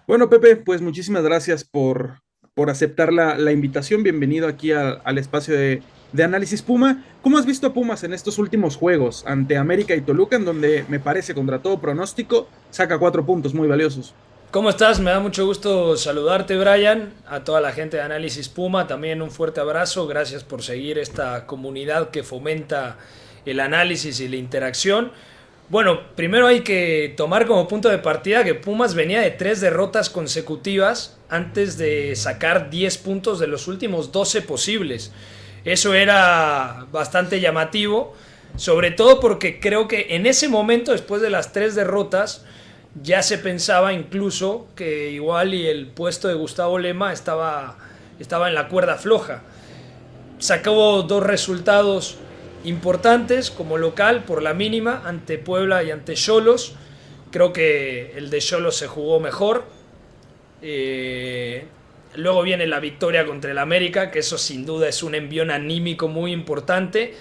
Bueno, Pepe, pues muchísimas gracias por aceptar la invitación. Bienvenido aquí al espacio de Análisis Puma. ¿Cómo has visto a Pumas en estos últimos juegos ante América y Toluca, en donde me parece, contra todo pronóstico, saca 4 puntos muy valiosos? ¿Cómo estás? Me da mucho gusto saludarte, Brian, a toda la gente de Análisis Puma. También un fuerte abrazo. Gracias por seguir esta comunidad que fomenta el análisis y la interacción. Bueno, primero hay que tomar como punto de partida que Pumas venía de 3 derrotas consecutivas antes de sacar 10 puntos de los últimos 12 posibles. Eso era bastante llamativo, sobre todo porque creo que en ese momento, después de las 3 derrotas, ya se pensaba incluso que igual y el puesto de Gustavo Lema estaba en la cuerda floja. Sacó 2 resultados importantes como local por la mínima ante Puebla y ante Xolos. Creo que el de Xolos se jugó mejor. Luego viene la victoria contra el América, que eso sin duda es un envión anímico muy importante.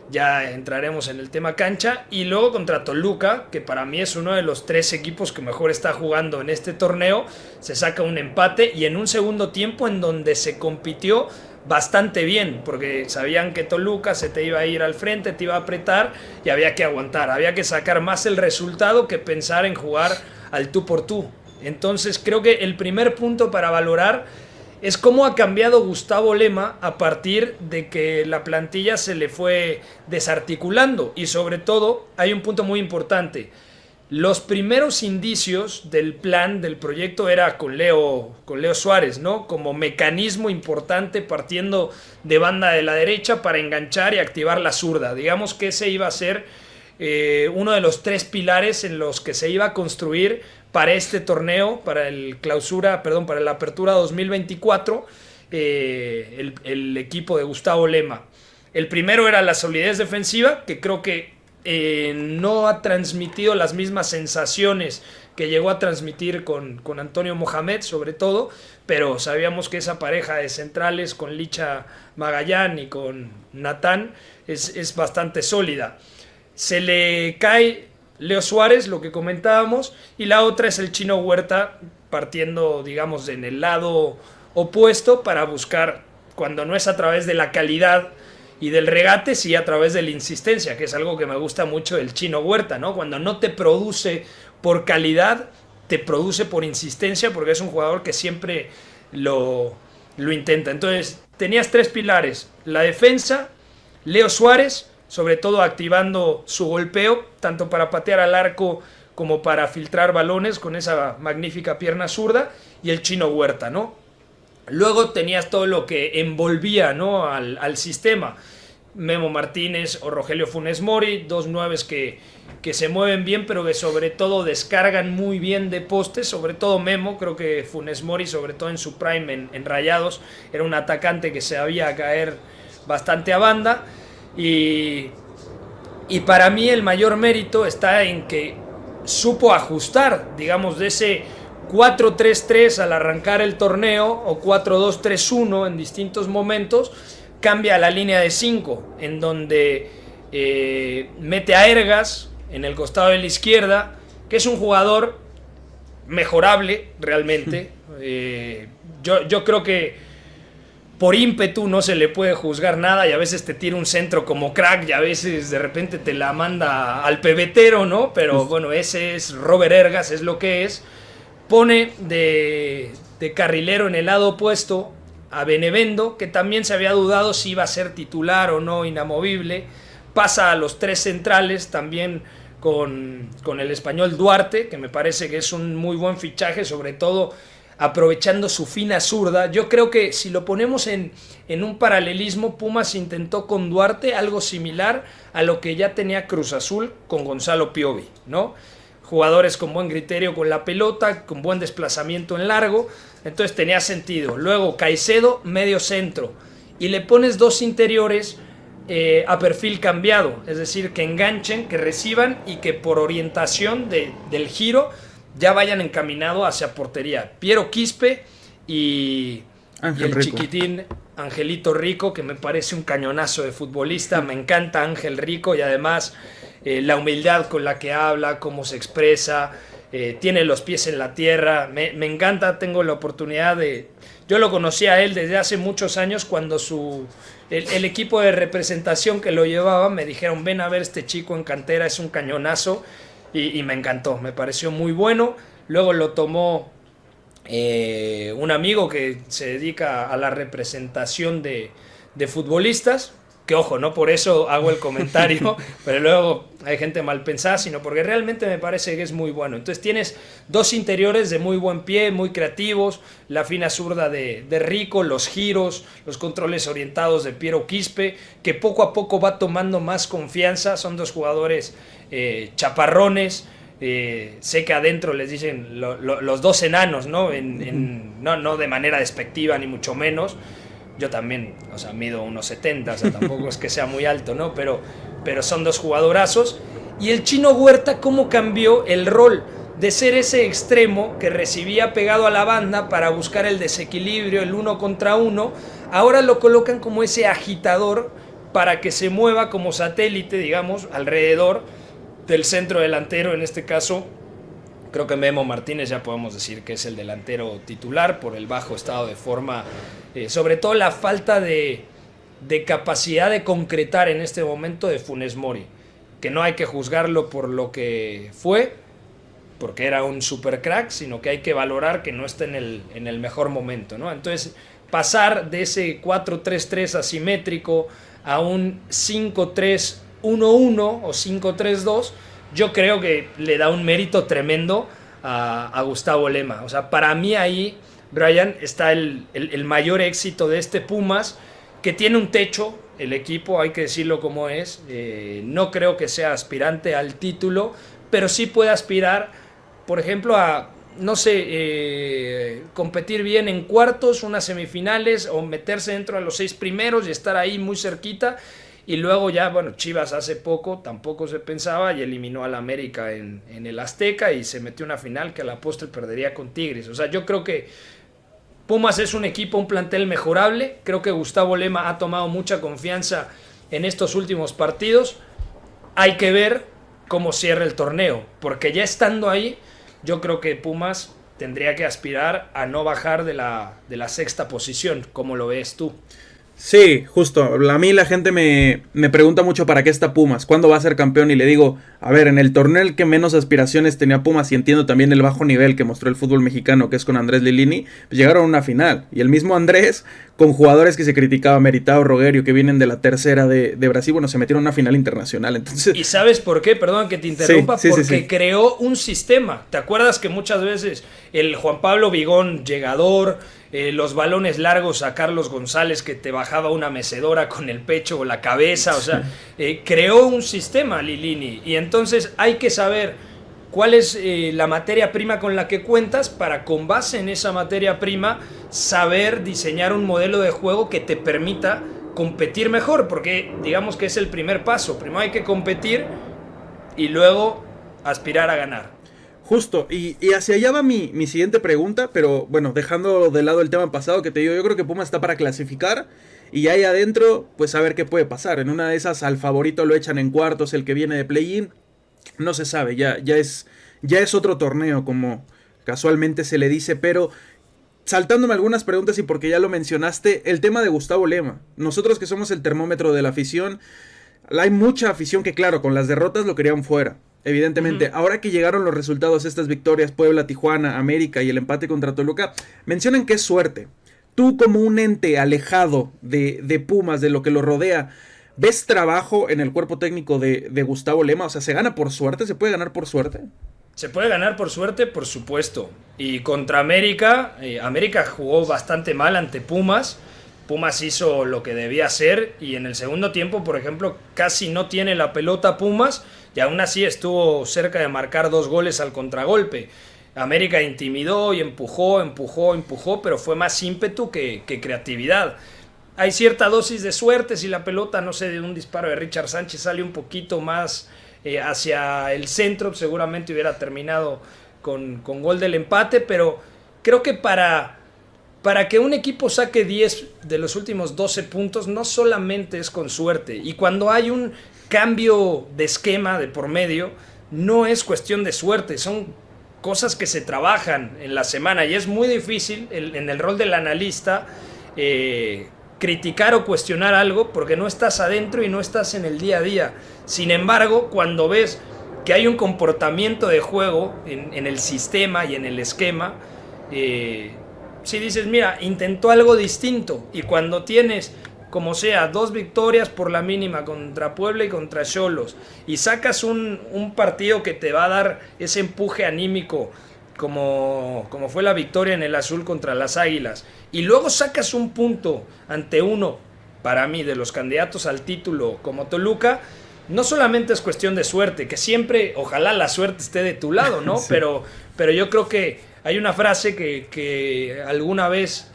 Ya entraremos en el tema cancha. Y luego contra Toluca, que para mí es uno de los 3 equipos que mejor está jugando en este torneo. Se saca un empate y en un segundo tiempo en donde se compitió bastante bien, porque sabían que Toluca se te iba a ir al frente, te iba a apretar y había que aguantar. Había que sacar más el resultado que pensar en jugar al tú por tú. Entonces creo que el primer punto para valorar es cómo ha cambiado Gustavo Lema a partir de que la plantilla se le fue desarticulando. Y sobre todo, hay un punto muy importante. Los primeros indicios del plan, del proyecto, era con Leo Suárez, ¿no? Como mecanismo importante partiendo de banda de la derecha para enganchar y activar la zurda. Digamos que ese iba a ser uno de los 3 pilares en los que se iba a construir para este torneo, para la apertura 2024, el equipo de Gustavo Lema. El primero era la solidez defensiva, que creo que no ha transmitido las mismas sensaciones que llegó a transmitir con Antonio Mohamed, sobre todo, pero sabíamos que esa pareja de centrales con Licha Magallán y con Natán es bastante sólida. Se le cae Leo Suárez, lo que comentábamos, y la otra es el Chino Huerta partiendo, digamos, en el lado opuesto para buscar, cuando no es a través de la calidad y del regate, sí a través de la insistencia, que es algo que me gusta mucho del Chino Huerta, ¿no? Cuando no te produce por calidad, te produce por insistencia, porque es un jugador que siempre lo intenta. Entonces, tenías 3 pilares: la defensa, Leo Suárez, sobre todo activando su golpeo, tanto para patear al arco como para filtrar balones con esa magnífica pierna zurda, y el Chino Huerta, ¿no? Luego tenías todo lo que envolvía, ¿no?, al sistema. Memo Martínez o Rogelio Funes Mori, 2 nueves que se mueven bien, pero que sobre todo descargan muy bien de postes, sobre todo Memo. Creo que Funes Mori, sobre todo en su prime en Rayados, era un atacante que se sabía caer bastante a banda. Y, y para mí el mayor mérito está en que supo ajustar, digamos, de ese 4-3-3 al arrancar el torneo o 4-2-3-1 en distintos momentos, cambia a la línea de 5, en donde mete a Ergas en el costado de la izquierda, que es un jugador mejorable realmente. Yo creo que por ímpetu no se le puede juzgar nada, y a veces te tira un centro como crack y a veces de repente te la manda al pebetero, ¿no? Pero bueno, ese es Robert Ergas, es lo que es. Pone de carrilero en el lado opuesto a Benevendo, que también se había dudado si iba a ser titular o no, inamovible. Pasa a los 3 centrales también con el español Duarte, que me parece que es un muy buen fichaje, sobre todo aprovechando su fina zurda. Yo creo que si lo ponemos en un paralelismo, Pumas intentó con Duarte algo similar a lo que ya tenía Cruz Azul con Gonzalo Piovi, ¿no? Jugadores con buen criterio con la pelota, con buen desplazamiento en largo, entonces tenía sentido. Luego Caicedo, medio centro, y le pones 2 interiores a perfil cambiado, es decir, que enganchen, que reciban y que por orientación del giro ya vayan encaminados hacia portería. Piero Quispe y Ángel el Rico. chiquitín Angelito Rico, que me parece un cañonazo de futbolista. Me encanta Ángel Rico, y además la humildad con la que habla, cómo se expresa, tiene los pies en la tierra, me encanta, tengo la oportunidad de... Yo lo conocí a él desde hace muchos años cuando el equipo de representación que lo llevaba me dijeron, ven a ver este chico en cantera, es un cañonazo, y me encantó, me pareció muy bueno. Luego lo tomó un amigo que se dedica a la representación de futbolistas, que ojo, no por eso hago el comentario, pero luego hay gente mal pensada, sino porque realmente me parece que es muy bueno. Entonces tienes dos interiores de muy buen pie, muy creativos, la fina zurda de Rico, los giros, los controles orientados de Piero Quispe, que poco a poco va tomando más confianza. Son dos jugadores chaparrones. Sé que adentro les dicen los dos enanos, ¿no? No de manera despectiva ni mucho menos. Yo también, o sea, mido 1,70, o sea, tampoco es que sea muy alto, ¿no? Pero son dos jugadorazos. Y el Chino Huerta, ¿cómo cambió el rol? De ser ese extremo que recibía pegado a la banda para buscar el desequilibrio, el 1 contra 1, ahora lo colocan como ese agitador para que se mueva como satélite, digamos, alrededor del centro delantero. En este caso, creo que Memo Martínez ya podemos decir que es el delantero titular por el bajo estado de forma, sobre todo la falta de capacidad de concretar en este momento de Funes Mori, que no hay que juzgarlo por lo que fue, porque era un super crack, sino que hay que valorar que no está en el mejor momento, ¿no? Entonces, pasar de ese 4-3-3 asimétrico a un 5-3-1-1 o 5-3-2, yo creo que le da un mérito tremendo a Gustavo Lema. O sea, para mí ahí, Brian, está el mayor éxito de este Pumas, que tiene un techo, el equipo, hay que decirlo como es. No creo que sea aspirante al título, pero sí puede aspirar, por ejemplo, a, no sé, competir bien en cuartos, unas semifinales, o meterse dentro de los 6 primeros y estar ahí muy cerquita. Y luego ya, bueno, Chivas hace poco tampoco se pensaba y eliminó al América en el Azteca y se metió una final que a la postre perdería con Tigres. O sea, yo creo que Pumas es un equipo, un plantel mejorable. Creo que Gustavo Lema ha tomado mucha confianza en estos últimos partidos. Hay que ver cómo cierra el torneo, porque ya estando ahí, yo creo que Pumas tendría que aspirar a no bajar de la 6ª posición. ¿Cómo lo ves tú? Sí, justo. A mí la gente me pregunta mucho para qué está Pumas, cuándo va a ser campeón, y le digo, a ver, en el torneo el que menos aspiraciones tenía Pumas, y entiendo también el bajo nivel que mostró el fútbol mexicano, que es con Andrés Lilini, pues llegaron a una final. Y el mismo Andrés, con jugadores que se criticaba, Meritao, Rogerio, que vienen de la tercera de Brasil, bueno, se metieron a una final internacional. Entonces... ¿Y sabes por qué? Perdón que te interrumpa, sí, porque creó un sistema. ¿Te acuerdas que muchas veces el Juan Pablo Vigón, llegador, los balones largos a Carlos González, que te bajaba una mecedora con el pecho o la cabeza? O sea, creó un sistema Lilini, y entonces hay que saber cuál es la materia prima con la que cuentas para, con base en esa materia prima, saber diseñar un modelo de juego que te permita competir mejor, porque digamos que es el primer paso. Primero hay que competir y luego aspirar a ganar. Justo, y hacia allá va mi siguiente pregunta, pero bueno, dejando de lado el tema pasado que te digo, yo creo que Pumas está para clasificar, y ahí adentro, pues a ver qué puede pasar. En una de esas al favorito lo echan en cuartos, el que viene de play-in, no se sabe, ya es otro torneo, como casualmente se le dice. Pero saltándome algunas preguntas, y porque ya lo mencionaste, el tema de Gustavo Lema. Nosotros que somos el termómetro de la afición, hay mucha afición que, claro, con las derrotas lo querían fuera, evidentemente. Ahora que llegaron los resultados, estas victorias, Puebla, Tijuana, América y el empate contra Toluca, mencionan que es suerte. Tú, como un ente alejado de Pumas, de lo que lo rodea, ¿ves trabajo en el cuerpo técnico de Gustavo Lema? O sea, ¿se gana por suerte? ¿Se puede ganar por suerte? Se puede ganar por suerte, por supuesto. Y contra América, América jugó bastante mal ante Pumas. Pumas hizo lo que debía hacer, y en el segundo tiempo, por ejemplo, casi no tiene la pelota Pumas, y aún así estuvo cerca de marcar 2 goles al contragolpe. América intimidó y empujó, pero fue más ímpetu que creatividad. Hay cierta dosis de suerte si la pelota, no sé, de un disparo de Richard Sánchez sale un poquito más hacia el centro, seguramente hubiera terminado con gol del empate. Pero creo que para que un equipo saque 10 de los últimos 12 puntos, no solamente es con suerte. Y cuando hay un cambio de esquema de por medio, no es cuestión de suerte, son cosas que se trabajan en la semana y es muy difícil en el rol del analista criticar o cuestionar algo porque no estás adentro y no estás en el día a día. Sin embargo, cuando ves que hay un comportamiento de juego en el sistema y en el esquema, si dices, mira, intentó algo distinto, y cuando tienes, como sea, 2 victorias por la mínima contra Puebla y contra Xolos, y sacas un partido que te va a dar ese empuje anímico, como fue la victoria en el azul contra las Águilas, y luego sacas un punto ante uno, para mí, de los candidatos al título como Toluca, no solamente es cuestión de suerte, que siempre, ojalá la suerte esté de tu lado, ¿no? Sí. Pero yo creo que hay una frase que alguna vez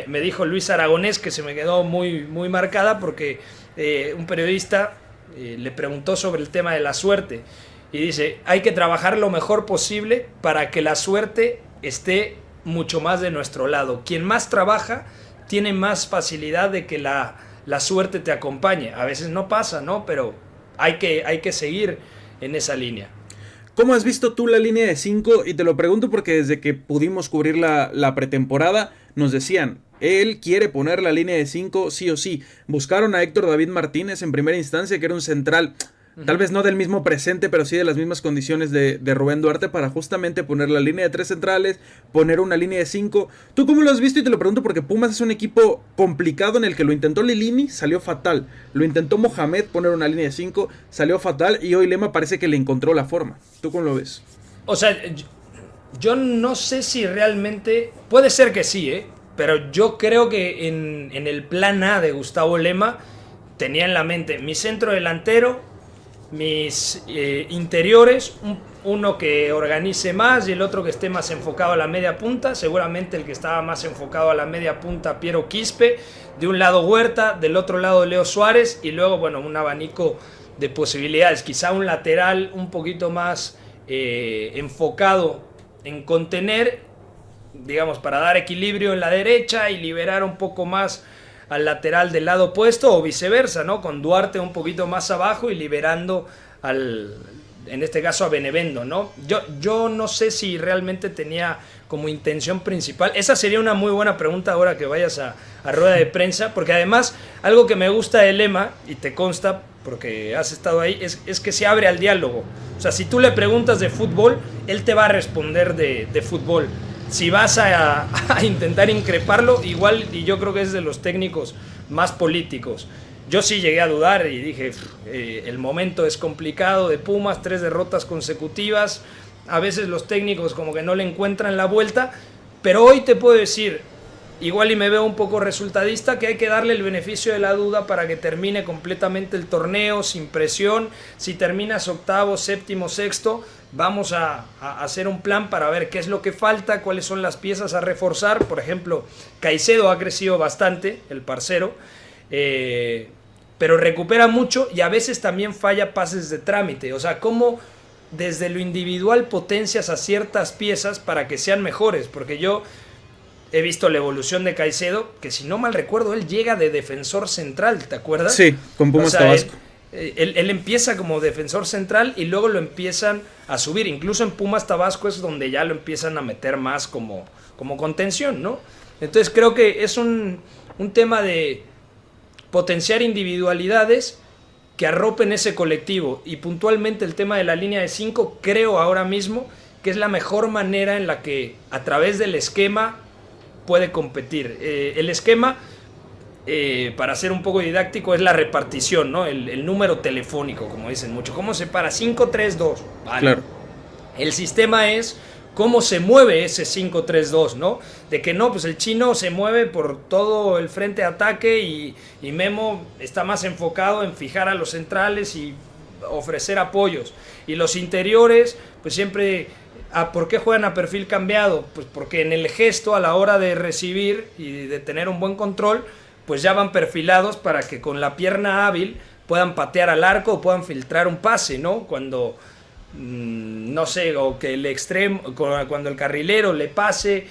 me dijo Luis Aragonés, que se me quedó muy, muy marcada, porque un periodista le preguntó sobre el tema de la suerte, y dice, hay que trabajar lo mejor posible para que la suerte esté mucho más de nuestro lado. Quien más trabaja tiene más facilidad de que la suerte te acompañe. A veces no pasa, ¿no? Pero hay que seguir en esa línea. ¿Cómo has visto tú la línea de 5? Y te lo pregunto porque desde que pudimos cubrir la pretemporada, nos decían, él quiere poner la línea de 5 sí o sí. Buscaron a Héctor David Martínez en primera instancia, que era un central, tal vez no del mismo presente, pero sí de las mismas condiciones de Rubén Duarte, para justamente poner la línea de 3 centrales, poner una línea de 5. ¿Tú cómo lo has visto? Y te lo pregunto porque Pumas es un equipo complicado en el que lo intentó Lilini, salió fatal. Lo intentó Mohamed poner una línea de 5, salió fatal, y hoy Lema parece que le encontró la forma. ¿Tú cómo lo ves? O sea, yo no sé si realmente... Puede ser que sí, pero yo creo que en el plan A de Gustavo Lema tenía en la mente mi centro delantero, mis interiores, uno que organice más y el otro que esté más enfocado a la media punta. Seguramente el que estaba más enfocado a la media punta, Piero Quispe, de un lado Huerta, del otro lado Leo Suárez, y luego, bueno, un abanico de posibilidades, quizá un lateral un poquito más enfocado en contener, digamos, para dar equilibrio en la derecha y liberar un poco más al lateral del lado opuesto, o viceversa, ¿no? Con Duarte un poquito más abajo y liberando en este caso a Benevendo, ¿no? Yo no sé si realmente tenía como intención principal. Esa sería una muy buena pregunta ahora que vayas a rueda de prensa, porque además algo que me gusta de Lema, y te consta porque has estado ahí, es que se abre al diálogo. O sea, si tú le preguntas de fútbol, él te va a responder de fútbol. Si vas a intentar increparlo, igual, y yo creo que es de los técnicos más políticos. Yo sí llegué a dudar y dije, el momento es complicado de Pumas, 3 derrotas consecutivas, a veces los técnicos como que no le encuentran la vuelta, pero hoy te puedo decir, igual y me veo un poco resultadista, que hay que darle el beneficio de la duda para que termine completamente el torneo sin presión. Si terminas octavo, séptimo, sexto, vamos a hacer un plan para ver qué es lo que falta, cuáles son las piezas a reforzar. Por ejemplo, Caicedo ha crecido bastante, el parcero, pero recupera mucho y a veces también falla pases de trámite. O sea, cómo desde lo individual potencias a ciertas piezas para que sean mejores, porque yo he visto la evolución de Caicedo, que si no mal recuerdo, él llega de defensor central, ¿te acuerdas? Sí, con Pumas Tabasco. Él empieza como defensor central y luego lo empiezan a subir. Incluso en Pumas Tabasco es donde ya lo empiezan a meter más como contención, ¿no? Entonces creo que es un tema de potenciar individualidades que arropen ese colectivo. Y puntualmente el tema de la línea de 5, creo ahora mismo que es la mejor manera en la que a través del esquema puede competir. El esquema, para ser un poco didáctico, es la repartición, ¿no? El número telefónico, como dicen mucho. ¿Cómo se para? 5-3-2. Vale. Claro. El sistema es cómo se mueve ese 5-3-2, ¿no? De que no, pues el chino se mueve por todo el frente de ataque y Memo está más enfocado en fijar a los centrales y ofrecer apoyos. Y los interiores, pues siempre... ¿Por qué juegan a perfil cambiado? Pues porque en el gesto, a la hora de recibir y de tener un buen control, pues ya van perfilados para que con la pierna hábil puedan patear al arco o puedan filtrar un pase, ¿no? Cuando, no sé, o que el extremo, cuando el carrilero le pase,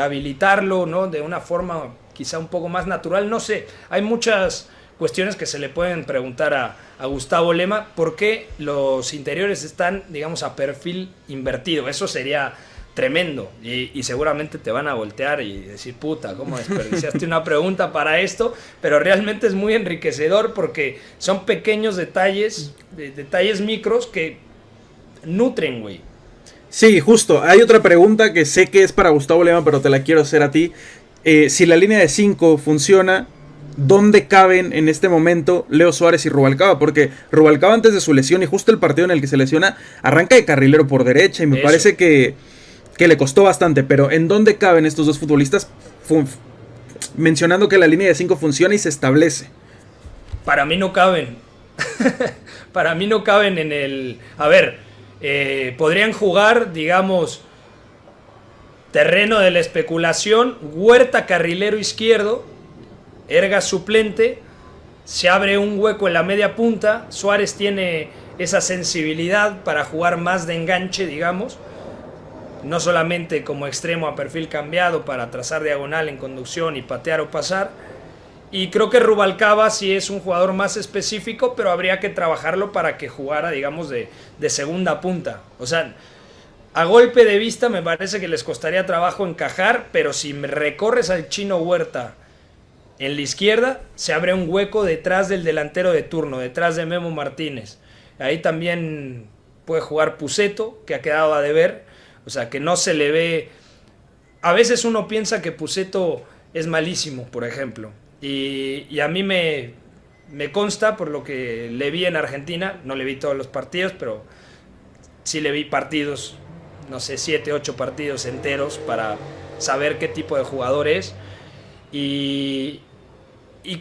habilitarlo, ¿no? De una forma quizá un poco más natural, no sé. Hay muchas cuestiones que se le pueden preguntar a Gustavo Lema, ¿por qué los interiores están, digamos, a perfil invertido? Eso sería tremendo, y seguramente te van a voltear y decir, puta, ¿cómo desperdiciaste una pregunta para esto? Pero realmente es muy enriquecedor porque son pequeños detalles, detalles micros que nutren, güey. Sí, justo. Hay otra pregunta que sé que es para Gustavo Lema, pero te la quiero hacer a ti. Si la línea de 5 funciona, ¿dónde caben en este momento Leo Suárez y Rubalcaba? Porque Rubalcaba, antes de su lesión y justo el partido en el que se lesiona, arranca de carrilero por derecha y me parece que le costó bastante. Pero ¿en dónde caben estos dos futbolistas? Mencionando que la línea de 5 funciona y se establece. Para mí no caben. Para mí no caben en el... A ver, podrían jugar, digamos, terreno de la especulación, Huerta carrilero izquierdo, Erga suplente, se abre un hueco en la media punta, Suárez tiene esa sensibilidad para jugar más de enganche, digamos, no solamente como extremo a perfil cambiado para trazar diagonal en conducción y patear o pasar. Y creo que Rubalcaba sí es un jugador más específico, pero habría que trabajarlo para que jugara, digamos, de segunda punta. O sea, a golpe de vista me parece que les costaría trabajo encajar, pero si me recorres al Chino Huerta en la izquierda, se abre un hueco detrás del delantero de turno, detrás de Memo Martínez. Ahí también puede jugar Pusetto, que ha quedado a deber. O sea, que no se le ve... A veces uno piensa que Pusetto es malísimo, por ejemplo. Y a mí me consta, por lo que le vi en Argentina, no le vi todos los partidos, pero sí le vi partidos, no sé, 7, 8 partidos enteros para saber qué tipo de jugador es. Y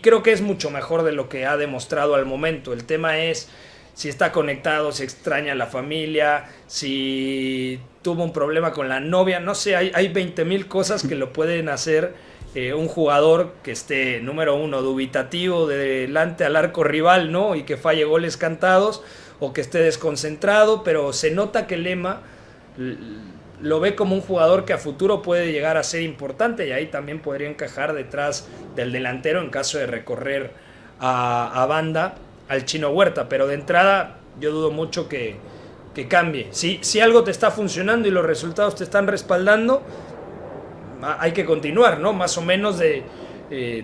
creo que es mucho mejor de lo que ha demostrado al momento. El tema es si está conectado, si extraña a la familia, si tuvo un problema con la novia, no sé, hay 20,000 cosas que lo pueden hacer un jugador que esté, número uno, dubitativo de delante al arco rival, ¿no? Y que falle goles cantados, o que esté desconcentrado, pero se nota que Lema lo ve como un jugador que a futuro puede llegar a ser importante, y ahí también podría encajar detrás del delantero en caso de recorrer a banda al Chino Huerta, pero de entrada yo dudo mucho que cambie. Si algo te está funcionando y los resultados te están respaldando, hay que continuar, ¿no? Más o menos de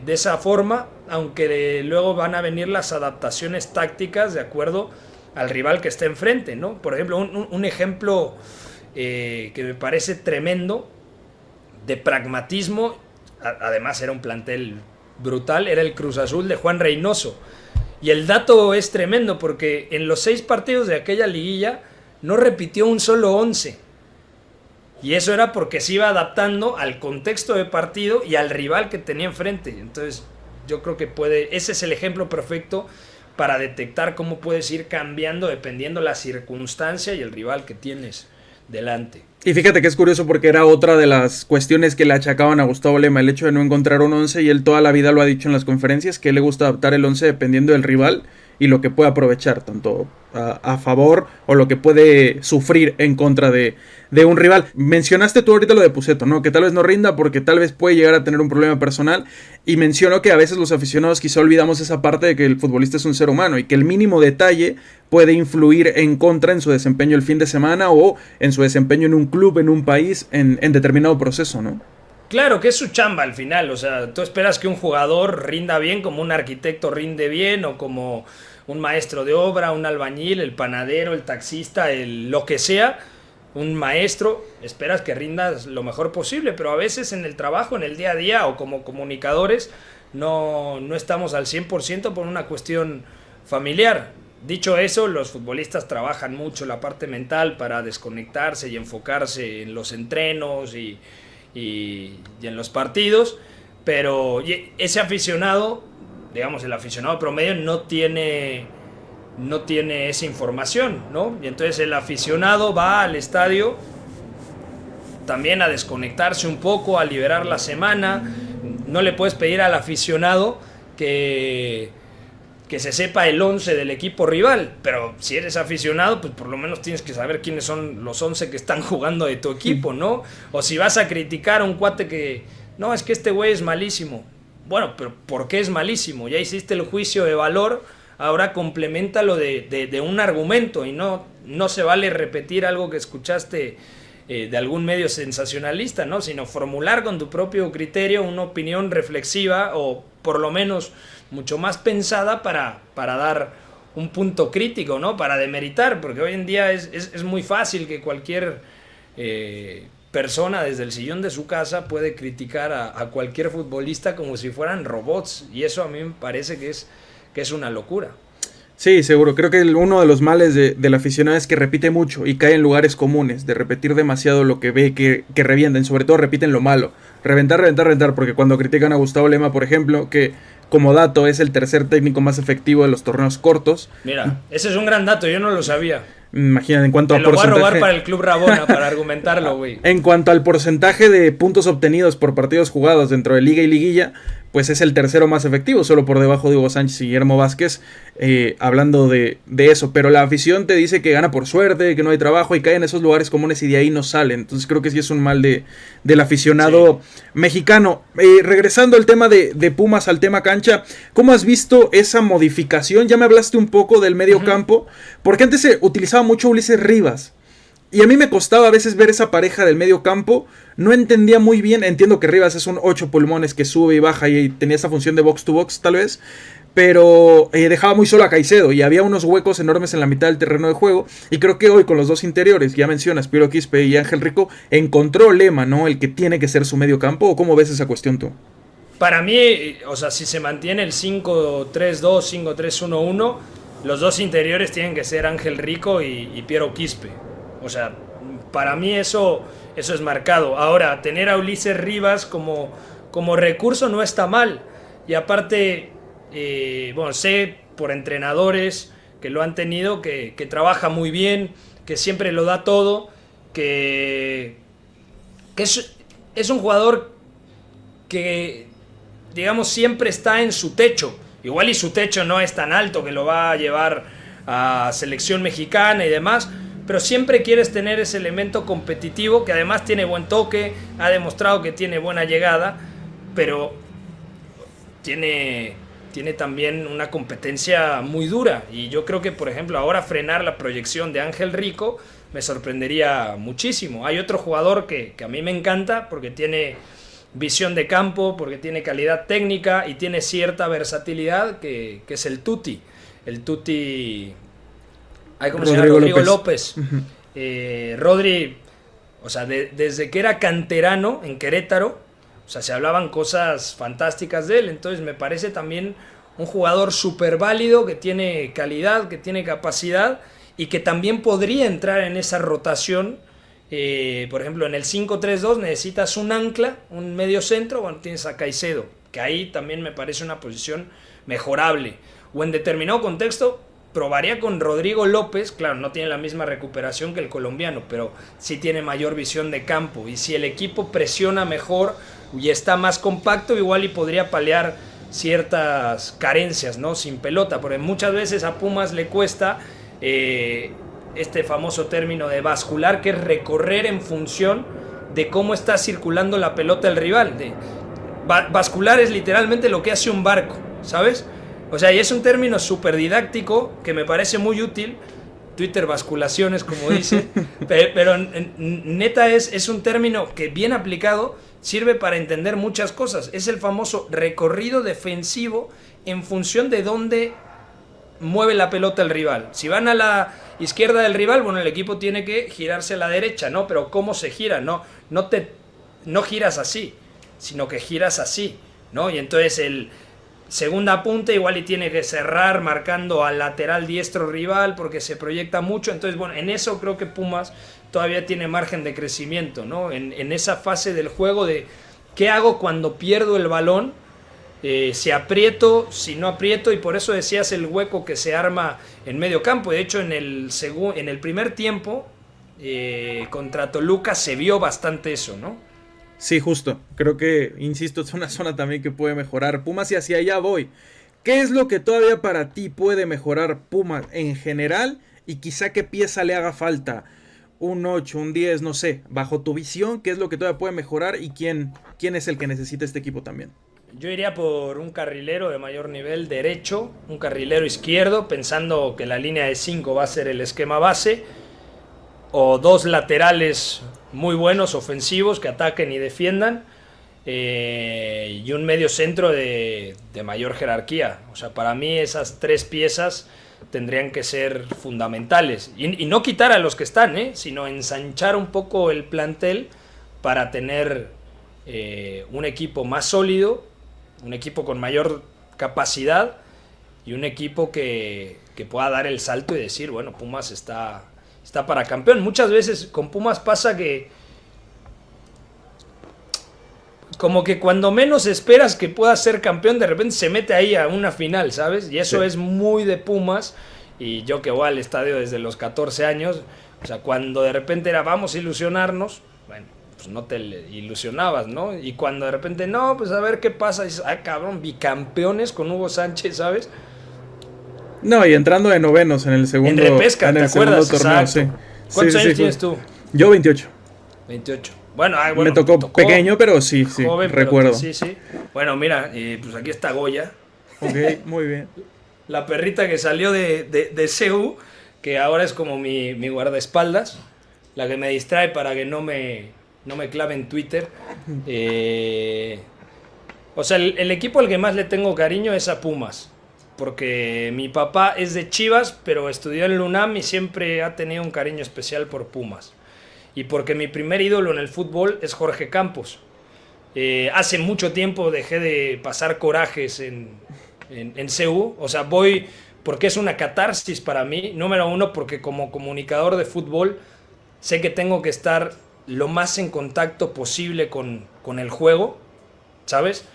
esa forma, aunque luego van a venir las adaptaciones tácticas de acuerdo al rival que esté enfrente, ¿no? Por ejemplo, un ejemplo que me parece tremendo de pragmatismo, además era un plantel brutal, era el Cruz Azul de Juan Reynoso. Y el dato es tremendo porque en los 6 partidos de aquella liguilla no repitió un solo 11. Y eso era porque se iba adaptando al contexto de partido y al rival que tenía enfrente. Entonces yo creo que ese es el ejemplo perfecto para detectar cómo puedes ir cambiando dependiendo la circunstancia y el rival que tienes delante. Y fíjate que es curioso porque era otra de las cuestiones que le achacaban a Gustavo Lema, el hecho de no encontrar un 11, y él toda la vida lo ha dicho en las conferencias, que le gusta adaptar el 11 dependiendo del rival y lo que puede aprovechar, tanto a favor o lo que puede sufrir en contra de un rival. Mencionaste tú ahorita lo de Pusetto, ¿no? Que tal vez no rinda porque tal vez puede llegar a tener un problema personal, y menciono que a veces los aficionados quizá olvidamos esa parte de que el futbolista es un ser humano y que el mínimo detalle puede influir en contra en su desempeño el fin de semana o en su desempeño en un club, en un país, en determinado proceso, ¿no? Claro, que es su chamba al final, o sea, tú esperas que un jugador rinda bien como un arquitecto rinde bien, o como un maestro de obra, un albañil, el panadero, el taxista, lo que sea, un maestro, esperas que rindas lo mejor posible, pero a veces en el trabajo, en el día a día o como comunicadores no estamos al 100% por una cuestión familiar. Dicho eso, los futbolistas trabajan mucho la parte mental para desconectarse y enfocarse en los entrenos y en los partidos, pero ese aficionado, digamos el aficionado promedio, no tiene esa información, ¿no? Y entonces el aficionado va al estadio también a desconectarse un poco, a liberar la semana. No le puedes pedir al aficionado que se sepa el 11 del equipo rival, pero si eres aficionado, pues por lo menos tienes que saber quiénes son los 11 que están jugando de tu equipo, ¿no? O si vas a criticar a un cuate que, no, es que este güey es malísimo. Bueno, pero ¿por qué es malísimo? Ya hiciste el juicio de valor, ahora compleméntalo de un argumento y no se vale repetir algo que escuchaste de algún medio sensacionalista, ¿no? Sino formular con tu propio criterio una opinión reflexiva o por lo menos mucho más pensada para dar un punto crítico, ¿no? Para demeritar, porque hoy en día es muy fácil que cualquier persona desde el sillón de su casa puede criticar a cualquier futbolista como si fueran robots, y eso a mí me parece que es una locura. Sí, seguro. Creo que uno de los males del aficionado es que repite mucho y cae en lugares comunes, de repetir demasiado lo que ve que revienten, sobre todo repiten lo malo. Reventar, reventar, reventar, porque cuando critican a Gustavo Lema, por ejemplo, que como dato es el tercer técnico más efectivo de los torneos cortos. Mira, ese es un gran dato, yo no lo sabía. Imagínate, en cuanto a porcentaje... Te lo voy a robar para el Club Rabona, para argumentarlo, güey. En cuanto al porcentaje de puntos obtenidos por partidos jugados dentro de Liga y Liguilla, pues es el tercero más efectivo, solo por debajo de Hugo Sánchez y Guillermo Vázquez, hablando de eso. Pero la afición te dice que gana por suerte, que no hay trabajo, y cae en esos lugares comunes y de ahí no salen. Entonces creo que sí es un mal del aficionado mexicano. Regresando al tema de Pumas, al tema cancha, ¿cómo has visto esa modificación? Ya me hablaste un poco del medio campo, porque antes se utilizaba mucho Ulises Rivas. Y a mí me costaba a veces ver esa pareja del medio campo. No entendía muy bien. Entiendo que Rivas es un 8 pulmones que sube y baja y tenía esa función de box to box tal vez. Pero dejaba muy solo a Caicedo y había unos huecos enormes en la mitad del terreno de juego. Y creo que hoy con los dos interiores, ya mencionas, Piero Quispe y Ángel Rico, encontró Lema, ¿no? El que tiene que ser su medio campo. ¿O cómo ves esa cuestión tú? Para mí, o sea, si se mantiene el 5-3-2, 5-3-1-1, los dos interiores tienen que ser Ángel Rico y Piero Quispe. O sea, para mí eso es marcado. Ahora, tener a Ulises Rivas como recurso no está mal. Y aparte, bueno, sé por entrenadores que lo han tenido, que trabaja muy bien, que siempre lo da todo, que es un jugador que, digamos, siempre está en su techo. Igual y su techo no es tan alto que lo va a llevar a selección mexicana y demás, pero siempre quieres tener ese elemento competitivo que además tiene buen toque, ha demostrado que tiene buena llegada, pero tiene también una competencia muy dura. Y yo creo que, por ejemplo, ahora frenar la proyección de Ángel Rico me sorprendería muchísimo. Hay otro jugador que a mí me encanta porque tiene visión de campo, porque tiene calidad técnica y tiene cierta versatilidad, que es el Tuti. El Tuti... ¿Cómo se llama? Rodrigo López. Rodri, o sea, desde que era canterano en Querétaro, o sea, se hablaban cosas fantásticas de él. Entonces me parece también un jugador súper válido, que tiene calidad, que tiene capacidad y que también podría entrar en esa rotación. Por ejemplo, en el 5-3-2 necesitas un ancla, un medio centro, bueno, tienes a Caicedo, que ahí también me parece una posición mejorable. O en determinado contexto probaría con Rodrigo López. Claro, no tiene la misma recuperación que el colombiano, pero sí tiene mayor visión de campo. Y si el equipo presiona mejor y está más compacto, igual y podría paliar ciertas carencias, ¿no? Sin pelota, porque muchas veces a Pumas le cuesta este famoso término de bascular, que es recorrer en función de cómo está circulando la pelota del rival. Bascular es literalmente lo que hace un barco, ¿sabes? O sea, y es un término súper didáctico que me parece muy útil. Twitter basculaciones, como dice. Pero neta es un término que, bien aplicado, sirve para entender muchas cosas. Es el famoso recorrido defensivo en función de dónde mueve la pelota el rival. Si van a la izquierda del rival, bueno, el equipo tiene que girarse a la derecha, ¿no? Pero ¿cómo se gira? No giras así, sino que giras así, ¿no? Y entonces el segunda punta igual y tiene que cerrar marcando al lateral diestro rival porque se proyecta mucho. Entonces, bueno, en eso creo que Pumas todavía tiene margen de crecimiento, ¿no? En esa fase del juego de qué hago cuando pierdo el balón, si aprieto, si no aprieto, y por eso decías el hueco que se arma en medio campo. De hecho, en el primer tiempo contra Toluca se vio bastante eso, ¿no? Sí, justo. Creo que, insisto, es una zona también que puede mejorar Pumas y hacia allá voy. ¿Qué es lo que todavía para ti puede mejorar Pumas en general? Y quizá qué pieza le haga falta. Un 8, un 10, no sé. Bajo tu visión, ¿qué es lo que todavía puede mejorar? Y quién es el que necesita este equipo también? Yo iría por un carrilero de mayor nivel derecho, un carrilero izquierdo, pensando que la línea de 5 va a ser el esquema base, o dos laterales muy buenos, ofensivos, que ataquen y defiendan, y un medio centro de mayor jerarquía. O sea, para mí esas tres piezas tendrían que ser fundamentales. Y no quitar a los que están, sino ensanchar un poco el plantel para tener un equipo más sólido, un equipo con mayor capacidad y un equipo que pueda dar el salto y decir, bueno, Pumas está para campeón. Muchas veces con Pumas pasa que como que cuando menos esperas que pueda ser campeón, de repente se mete ahí a una final, ¿sabes? Y eso Sí. es muy de Pumas. Y yo que voy al estadio desde los 14 años, o sea, cuando de repente era vamos a ilusionarnos, bueno, pues no te ilusionabas, ¿no? Y cuando de repente, no, pues a ver qué pasa, dices, ah, cabrón, bicampeones con Hugo Sánchez, ¿sabes? No, y entrando de novenos En repesca, en ¿te el segundo acuerdas? torneo, Exacto. sí. Sí, ¿Cuántos sí, sí, años tienes tú? Yo 28. 28. Bueno, Me bueno, te tocó tocó pequeño, pero sí, sí, joven, pero recuerdo. sí, sí. Bueno, mira, pues aquí está Goya, Ok, muy bien. la perrita que salió de CEU, que ahora es como mi guardaespaldas, la que me distrae para que no me clave en Twitter. Eh, o sea, el equipo al que más le tengo cariño es a Pumas, porque mi papá es de Chivas, pero estudió en Lunam y siempre ha tenido un cariño especial por Pumas. Y porque mi primer ídolo en el fútbol es Jorge Campos. Hace mucho tiempo dejé de pasar corajes en CU. O sea, voy porque es una catarsis para mí. Número uno, porque como comunicador de fútbol sé que tengo que estar lo más en contacto posible con el juego, ¿sabes?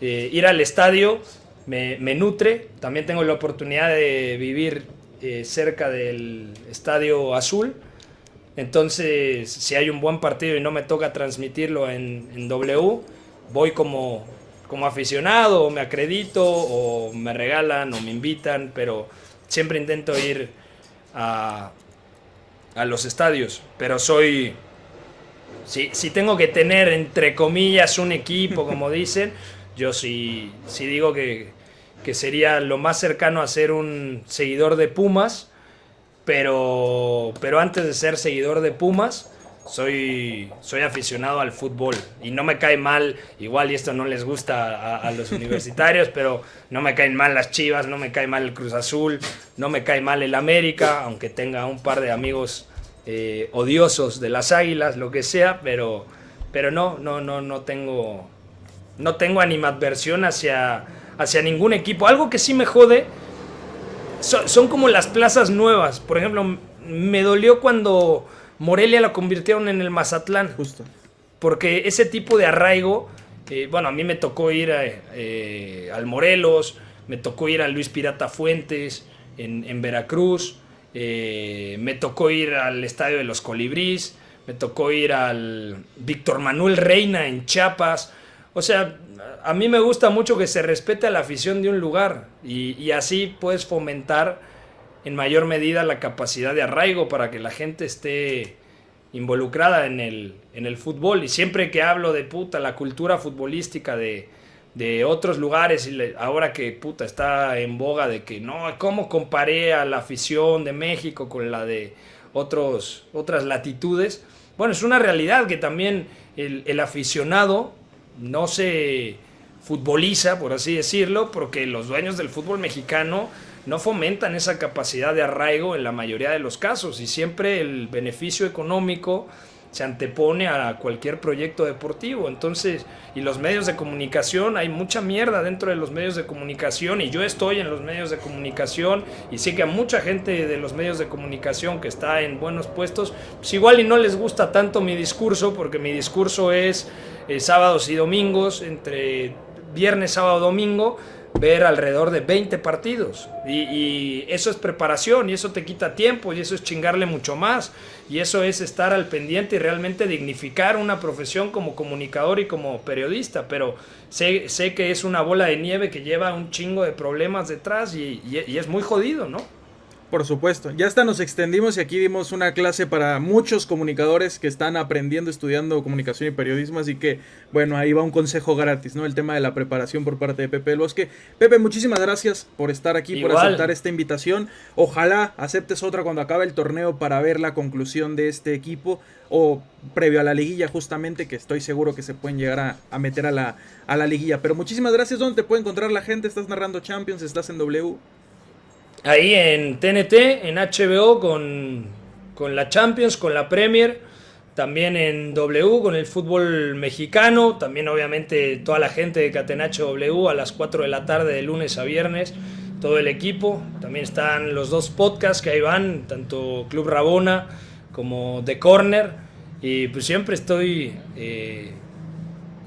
Ir al estadio me nutre. También tengo la oportunidad de vivir cerca del Estadio Azul. Entonces, si hay un buen partido y no me toca transmitirlo en W, voy como aficionado, o me acredito, o me regalan, o me invitan, pero siempre intento ir a, a los estadios. Pero si tengo que tener, entre comillas, un equipo, como dicen, yo sí digo que sería lo más cercano a ser un seguidor de Pumas, pero antes de ser seguidor de Pumas, soy aficionado al fútbol y no me cae mal, igual y esto no les gusta a los universitarios, pero no me caen mal las Chivas, no me cae mal el Cruz Azul, no me cae mal el América, aunque tenga un par de amigos odiosos de las Águilas, lo que sea, pero no tengo animadversión hacia ningún equipo. Algo que sí me jode son como las plazas nuevas. Por ejemplo, me dolió cuando Morelia la convirtieron en el Mazatlán. Justo. Porque ese tipo de arraigo, bueno, a mí me tocó ir al Morelos, me tocó ir al Luis Pirata Fuentes en Veracruz, me tocó ir al Estadio de los Colibrís, me tocó ir al Víctor Manuel Reina en Chiapas. O sea, a mí me gusta mucho que se respete a la afición de un lugar y así puedes fomentar en mayor medida la capacidad de arraigo para que la gente esté involucrada en el fútbol. Y siempre que hablo de la cultura futbolística de otros lugares, ahora que está en boga de que no, ¿cómo comparé a la afición de México con la de otras latitudes? Bueno, es una realidad que también el aficionado no se futboliza, por así decirlo, porque los dueños del fútbol mexicano no fomentan esa capacidad de arraigo en la mayoría de los casos y siempre el beneficio económico se antepone a cualquier proyecto deportivo. Entonces, y los medios de comunicación, hay mucha mierda dentro de los medios de comunicación y yo estoy en los medios de comunicación y sé que a mucha gente de los medios de comunicación que está en buenos puestos, pues igual y no les gusta tanto mi discurso, porque mi discurso es sábados y domingos, entre viernes, sábado, domingo, ver alrededor de 20 partidos y eso es preparación y eso te quita tiempo y eso es chingarle mucho más y eso es estar al pendiente y realmente dignificar una profesión como comunicador y como periodista, pero sé que es una bola de nieve que lleva un chingo de problemas detrás y es muy jodido, ¿no? Por supuesto, ya hasta nos extendimos y aquí dimos una clase para muchos comunicadores que están aprendiendo, estudiando comunicación y periodismo, así que bueno, ahí va un consejo gratis, ¿no? El tema de la preparación por parte de Pepe del Bosque. Pepe, muchísimas gracias por estar aquí, por aceptar Igual, esta invitación. Ojalá aceptes otra cuando acabe el torneo para ver la conclusión de este equipo o previo a la liguilla justamente, que estoy seguro que se pueden llegar a meter a la liguilla. Pero muchísimas gracias. ¿Dónde te puede encontrar la gente? ¿Estás narrando Champions? ¿Estás en W? ahí en TNT, en HBO con la Champions, con la Premier, también en W con el fútbol mexicano, también obviamente toda la gente de Catenacho W a las 4 de la tarde de lunes a viernes, todo el equipo, también están los dos podcasts que ahí van, tanto Club Rabona como The Corner, y pues siempre estoy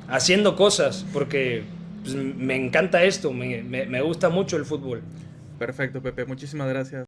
haciendo cosas porque pues, me encanta esto, me gusta mucho el fútbol. Perfecto, Pepe. Muchísimas gracias.